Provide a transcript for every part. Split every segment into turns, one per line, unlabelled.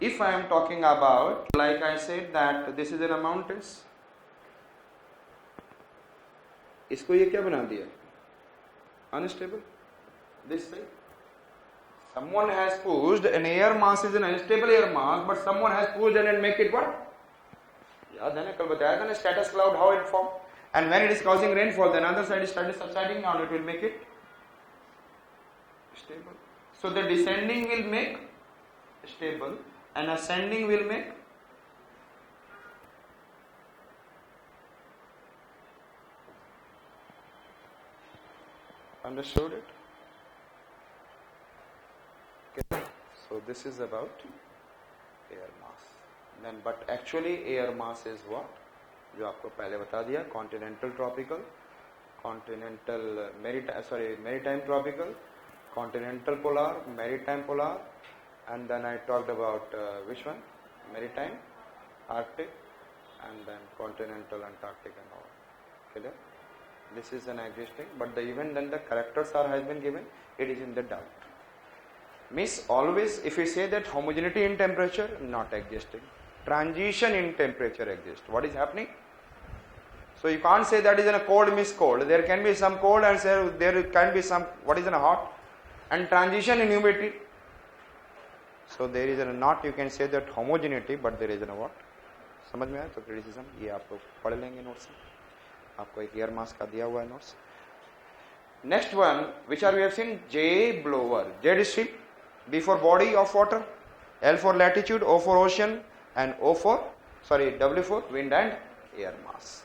if I am talking about, like I said that this is in a mountains, इसको ये क्या बना दिया? Unstable. This side. Someone has pushed an air mass is an unstable air mass, but someone has pushed and make it what? याद है ना, कल बताया था ना, status cloud how it form, and when it is causing rainfall, then other side is started subsiding down, it will make it stable. So the descending will make stable and ascending will make understood it? Okay. So this is about air mass. Then but actually air mass is what? जो आपको पहले बता दिया, continental tropical, continental maritime tropical, continental polar, maritime polar, and then I talked about which one? Maritime, Arctic, and then continental, Antarctic and all. Clear? This is an existing, but the even then the characters has been given, it is in the doubt. Means always if we say that homogeneity in temperature, not existing. Transition in temperature exists. What is happening? So you can't say that is in a cold means cold. There can be some cold and there can be some, what is in a hot? And transition in humidity. So there is a not, you can say that homogeneity, but there is a what? समझ में आया? तो criticism ये आप लोग पढ़ लेंगे notes में. आपको एक एयर मास का दिया हुआ है notes. Next one, which are we have seen? J blower. J is ship, B for body of water, L for latitude, O for ocean, and W for wind and air mass.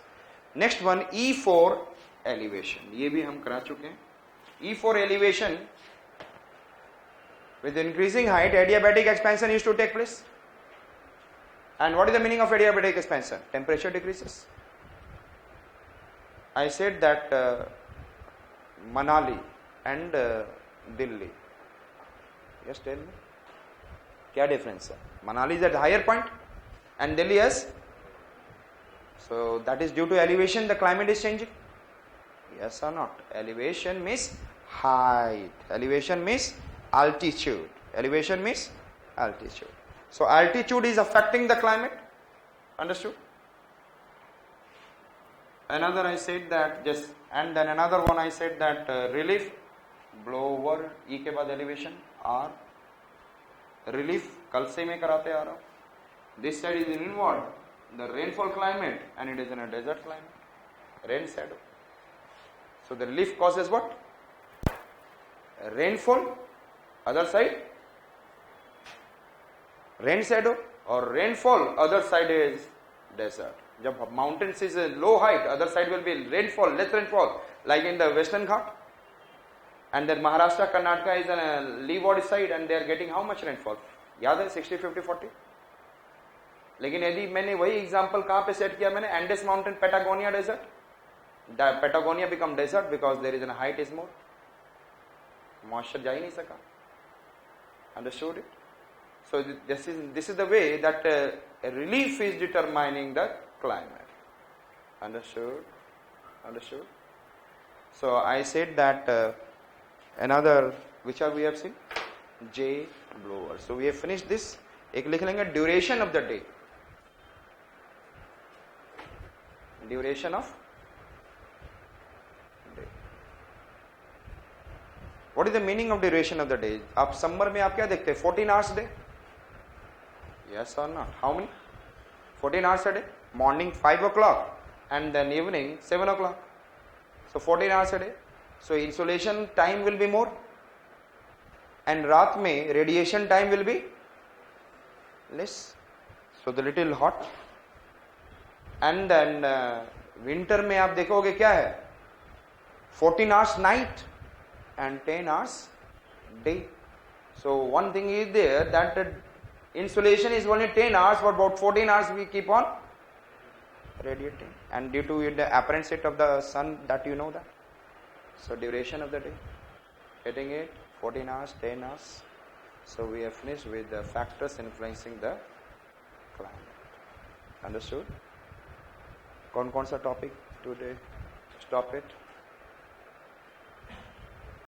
Next one, E for elevation. ये भी हम करा चुके हैं. E for elevation, with increasing height, adiabatic expansion used to take place. And what is the meaning of adiabatic expansion? Temperature decreases. I said that Manali and Delhi. Yes, tell me. क्या difference है? Manali is at the higher point and Delhi is. So that is due to elevation, the climate is changing. Yes or not? Elevation means height. Elevation means altitude. Elevation means altitude. So altitude is affecting the climate. Understood? Another I said that just, and then another one I said that relief, blower, E के बाद elevation, R, relief, कल से मैं कराते आ रहा हूँ. This side is in what? The rainfall climate, and it is in a desert climate. Rain shadow. So the relief causes what? Rainfall. Other side, rain shadow, or rainfall. Other side is desert. जब mountains is a low height, other side will be rainfall, less rainfall, like in the Western Ghat. And then Maharashtra, Karnataka is on a leeward side, and they are getting how much rainfall? याद है 60, 50, 40. लेकिन यदि मैंने वही example कहाँ पे set किया मैंने? Andes mountain, Patagonia desert. The Patagonia become desert because there is a height is more. Moisture जा ही नहीं सका. Understood it? So this is the way that a relief is determining the climate. Understood? Understood? So I said that another, which are we have seen? J blower. So we have finished this. एक लिख लेंगे duration of the day. Duration of day. What is the meaning of duration of the day? आप summer में आप क्या देखते हैं? 14 hours day. Yes or not? How many? 14 hours a day. Morning 5 o'clock and then evening 7 o'clock. So 14 hours a day. So insolation time will be more. And रात में radiation time will be less. So the little hot. And then winter में आप देखोगे क्या है? 14 hours night and 10 hours day. So one thing is there that insolation is only 10 hours, but about 14 hours we keep on radiating. And due to the apparent state of the sun, that you know that. So duration of the day. Getting it? 14 hours, 10 hours. So we have finished with the factors influencing the climate. Understood? कौन कौन सा topic today? Stop it.